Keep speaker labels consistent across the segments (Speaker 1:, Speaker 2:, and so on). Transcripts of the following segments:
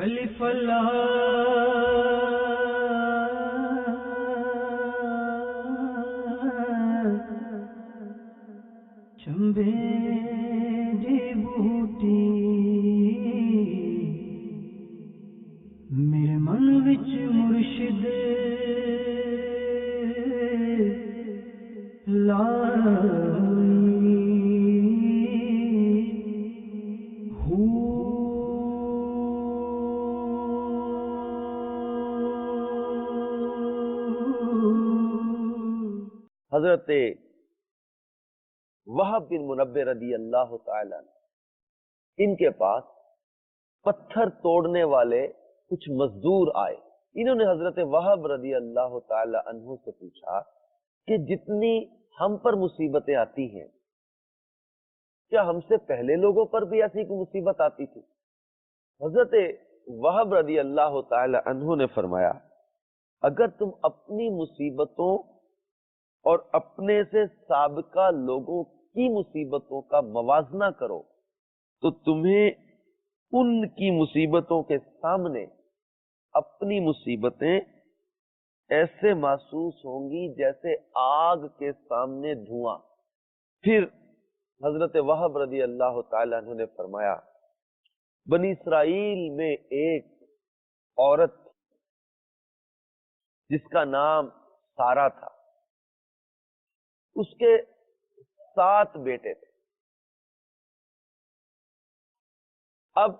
Speaker 1: الف لام چمبے دی بوٹی میرے من وچ مرشد
Speaker 2: حضرت وہب بن منبہ رضی اللہ تعالی عنہ، ان کے پاس پتھر توڑنے والے کچھ مزدور آئے۔ انہوں نے حضرت وہب رضی اللہ تعالی عنہ سے پوچھا کہ جتنی ہم پر مصیبتیں آتی ہیں، کیا ہم سے پہلے لوگوں پر بھی ایسی کوئی مصیبت آتی تھی؟ حضرت وہب رضی اللہ تعالی عنہ نے فرمایا، اگر تم اپنی مصیبتوں اور اپنے سے سابقہ لوگوں کی مصیبتوں کا موازنہ کرو تو تمہیں ان کی مصیبتوں کے سامنے اپنی مصیبتیں ایسے محسوس ہوں گی جیسے آگ کے سامنے دھواں۔ پھر حضرت وہب رضی اللہ تعالی عنہ نے فرمایا، بنی اسرائیل میں ایک عورت جس کا نام سارا تھا، اس کے 7 بیٹے تھے۔ اب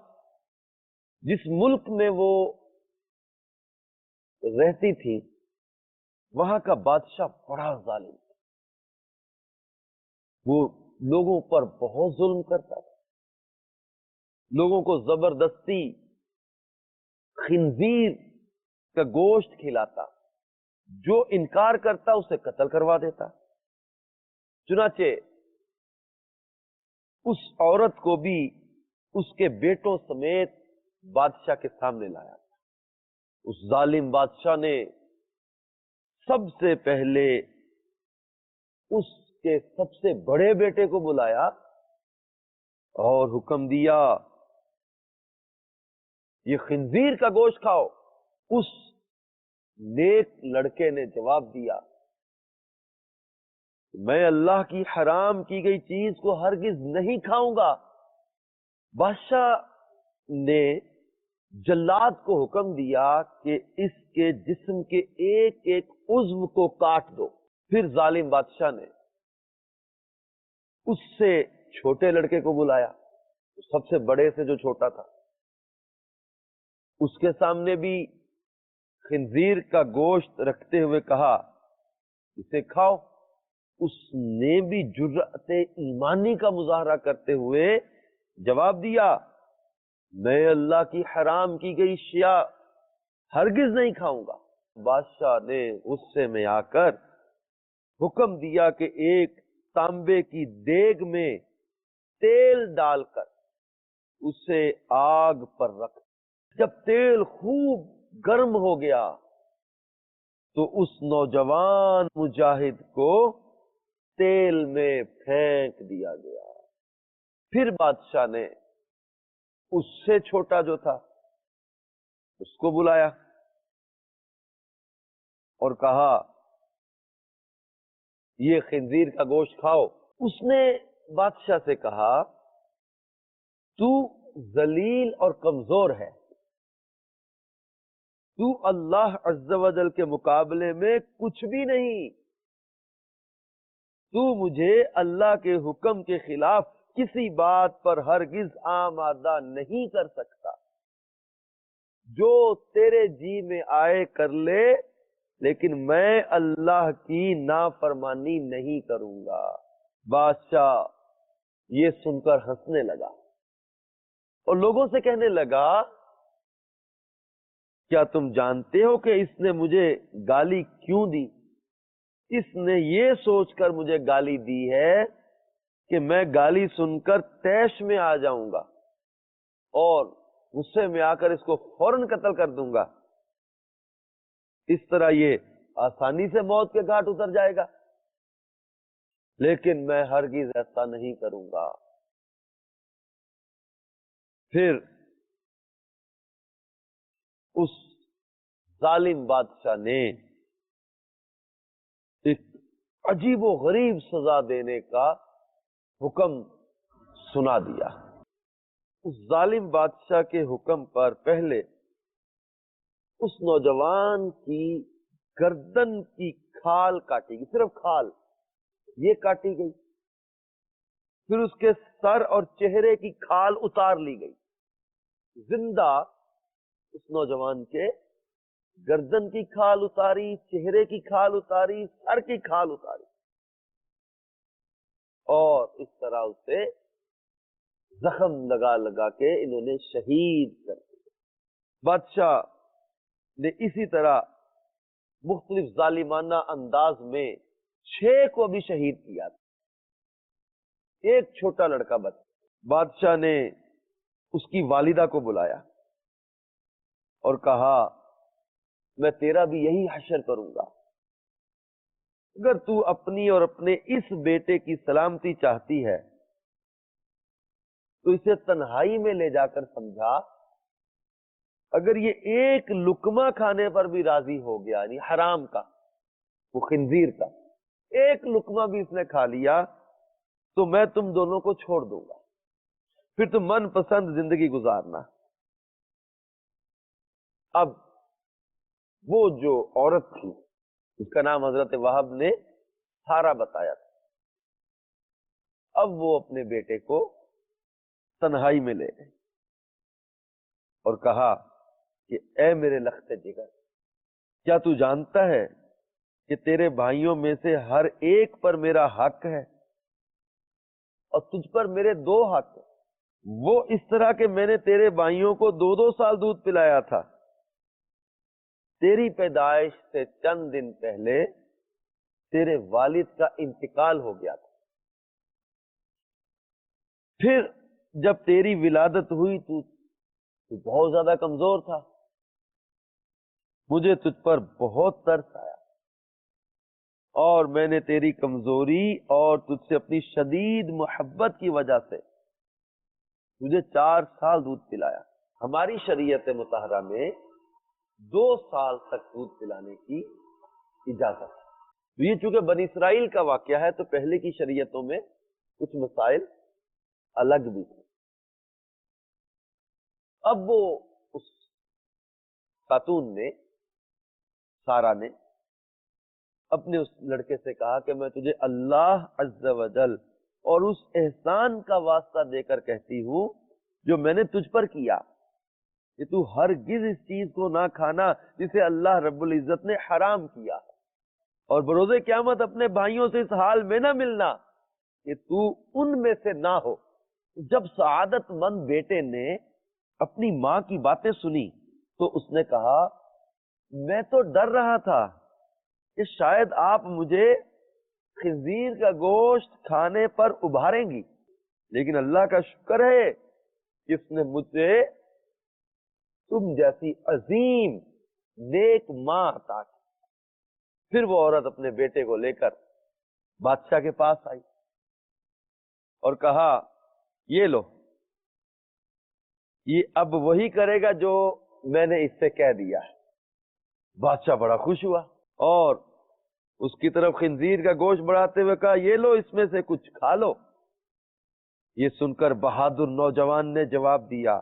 Speaker 2: جس ملک میں وہ رہتی تھی وہاں کا بادشاہ بڑا ظالم تھا، وہ لوگوں پر بہت ظلم کرتا تھا، لوگوں کو زبردستی خنزیر کا گوشت کھلاتا، جو انکار کرتا اسے قتل کروا دیتا۔ چنانچہ اس عورت کو بھی اس کے بیٹوں سمیت بادشاہ کے سامنے لایا۔ اس ظالم بادشاہ نے سب سے پہلے اس کے سب سے بڑے بیٹے کو بلایا اور حکم دیا، یہ خنزیر کا گوشت کھاؤ۔ اس نیک لڑکے نے جواب دیا، میں اللہ کی حرام کی گئی چیز کو ہرگز نہیں کھاؤں گا۔ بادشاہ نے جلاد کو حکم دیا کہ اس کے جسم کے ایک ایک عضو کو کاٹ دو۔ پھر ظالم بادشاہ نے اس سے چھوٹے لڑکے کو بلایا، سب سے بڑے سے جو چھوٹا تھا، اس کے سامنے بھی خنزیر کا گوشت رکھتے ہوئے کہا، اسے کھاؤ۔ اس نے بھی جرأت ایمانی کا مظاہرہ کرتے ہوئے جواب دیا، میں اللہ کی حرام کی گئی اشیاء ہرگز نہیں کھاؤں گا۔ بادشاہ نے غصے میں آ کر حکم دیا کہ ایک تانبے کی دیگ میں تیل ڈال کر اسے آگ پر رکھ۔ جب تیل خوب گرم ہو گیا تو اس نوجوان مجاہد کو تیل میں پھینک دیا گیا۔ پھر بادشاہ نے اس سے چھوٹا جو تھا اس کو بلایا اور کہا، یہ خنزیر کا گوشت کھاؤ۔ اس نے بادشاہ سے کہا، تو ذلیل اور کمزور ہے، تو اللہ عز و جل کے مقابلے میں کچھ بھی نہیں، تو مجھے اللہ کے حکم کے خلاف کسی بات پر ہرگز آمادہ نہیں کر سکتا۔ جو تیرے جی میں آئے کر لے، لیکن میں اللہ کی نافرمانی نہیں کروں گا۔ بادشاہ یہ سن کر ہنسنے لگا اور لوگوں سے کہنے لگا، کیا تم جانتے ہو کہ اس نے مجھے گالی کیوں دی؟ اس نے یہ سوچ کر مجھے گالی دی ہے کہ میں گالی سن کر طیش میں آ جاؤں گا اور غصے میں آ کر اس کو فوراً قتل کر دوں گا، اس طرح یہ آسانی سے موت کے گھاٹ اتر جائے گا، لیکن میں ہرگز ایسا نہیں کروں گا۔ پھر اس ظالم بادشاہ نے ایک عجیب و غریب سزا دینے کا حکم سنا دیا۔ اس ظالم بادشاہ کے حکم پر پہلے اس نوجوان کی گردن کی کھال کاٹی گئی، صرف کھال یہ کاٹی گئی، پھر اس کے سر اور چہرے کی کھال اتار لی گئی، زندہ اس نوجوان کے گردن کی کھال اتاری، چہرے کی کھال اتاری، سر کی کھال اتاری، اور اس طرح اسے زخم لگا لگا کے انہوں نے شہید کر دیا۔ بادشاہ نے اسی طرح مختلف ظالمانہ انداز میں 6 کو بھی شہید کیا تھا، ایک چھوٹا لڑکا بچ۔ بادشاہ نے اس کی والدہ کو بلایا اور کہا میں تیرا بھی یہی حشر کروں گا، اگر تو اپنی اور اپنے اس بیٹے کی سلامتی چاہتی ہے تو اسے تنہائی میں لے جا کر سمجھا، اگر یہ ایک لقمہ کھانے پر بھی راضی ہو گیا، یعنی حرام کا، وہ خنزیر کا ایک لقمہ بھی اس نے کھا لیا تو میں تم دونوں کو چھوڑ دوں گا، پھر تم من پسند زندگی گزارنا۔ اب وہ جو عورت تھی اس کا نام حضرت وہب نے سارا بتایا تھا، اب وہ اپنے بیٹے کو تنہائی میں لے گئے اور کہا کہ اے میرے لخت جگر، کیا تو جانتا ہے کہ تیرے بھائیوں میں سے ہر ایک پر میرا حق ہے اور تجھ پر میرے 2 حق ہیں؟ وہ اس طرح کہ میں نے تیرے بھائیوں کو 2 سال دودھ پلایا تھا، تیری پیدائش سے چند دن پہلے تیرے والد کا انتقال ہو گیا تھا، پھر جب تیری ولادت ہوئی تو بہت زیادہ کمزور تھا، مجھے تجھ پر بہت ترس آیا اور میں نے تیری کمزوری اور تجھ سے اپنی شدید محبت کی وجہ سے تجھے 4 سال دودھ پلایا۔ ہماری شریعت مطہرہ میں 2 سال تک دودھ پلانے کی اجازت ہے۔ یہ چونکہ بنی اسرائیل کا واقعہ ہے تو پہلے کی شریعتوں میں کچھ مسائل الگ بھی تھے۔ اب وہ اس خاتون نے، سارا نے، اپنے اس لڑکے سے کہا کہ میں تجھے اللہ عز و جل اور اس احسان کا واسطہ دے کر کہتی ہوں جو میں نے تجھ پر کیا کہ تو ہرگز اس چیز کو نہ کھانا جسے اللہ رب العزت نے حرام کیا، اور بروز قیامت اپنے بھائیوں سے اس حال میں نہ ملنا کہ تو ان میں سے نہ ہو۔ جب سعادت مند بیٹے نے اپنی ماں کی باتیں سنی تو اس نے کہا میں تو ڈر رہا تھا کہ شاید آپ مجھے خنزیر کا گوشت کھانے پر ابھاریں گی، لیکن اللہ کا شکر ہے کہ اس نے مجھے تم جیسی عظیم نیک ماں عطا کی۔ پھر وہ عورت اپنے بیٹے کو لے کر بادشاہ کے پاس آئی اور کہا یہ لو، یہ اب وہی کرے گا جو میں نے اس سے کہہ دیا ہے۔ بادشاہ بڑا خوش ہوا اور اس کی طرف خنزیر کا گوشت بڑھاتے ہوئے کہا یہ لو، اس میں سے کچھ کھا لو۔ یہ سن کر بہادر نوجوان نے جواب دیا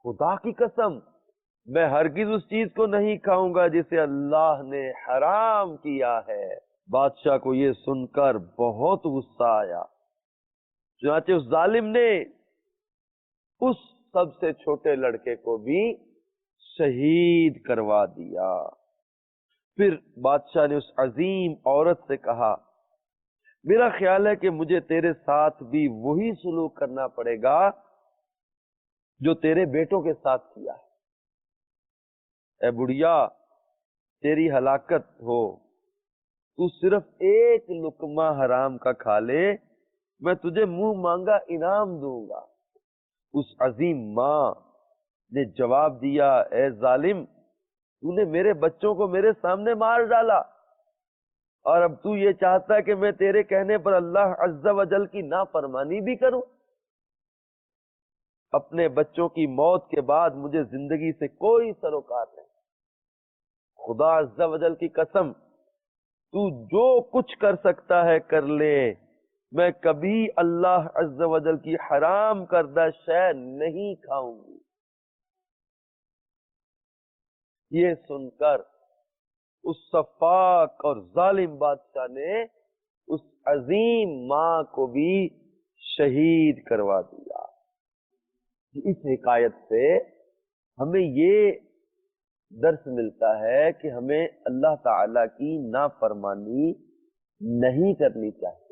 Speaker 2: خدا کی قسم میں ہرگز اس چیز کو نہیں کھاؤں گا جسے اللہ نے حرام کیا ہے۔ بادشاہ کو یہ سن کر بہت غصہ آیا، چنانچہ اس ظالم نے اس سب سے چھوٹے لڑکے کو بھی شہید کروا دیا۔ پھر بادشاہ نے اس عظیم عورت سے کہا میرا خیال ہے کہ مجھے تیرے ساتھ بھی وہی سلوک کرنا پڑے گا جو تیرے بیٹوں کے ساتھ کیا ہے۔ اے بڑھیا تیری ہلاکت ہو، تو صرف ایک لقمہ حرام کا کھا لے، میں تجھے منہ مانگا انعام دوں گا۔ اس عظیم ماں نے جواب دیا اے ظالم، تو نے میرے بچوں کو میرے سامنے مار ڈالا اور اب تو یہ چاہتا ہے کہ میں تیرے کہنے پر اللہ عز و جل کی نافرمانی بھی کروں؟ اپنے بچوں کی موت کے بعد مجھے زندگی سے کوئی سروکار نہیں. خدا عز و جل کی قسم، تو جو کچھ کر سکتا ہے کر لے، میں کبھی اللہ عز و جل کی حرام کردہ شے نہیں کھاؤں گی. یہ سن کر اس سفاک اور ظالم بادشاہ نے اس عظیم ماں کو بھی شہید کروا دیا. اس حکایت سے ہمیں یہ درس ملتا ہے کہ ہمیں اللہ تعالی کی نافرمانی نہیں کرنی چاہیے.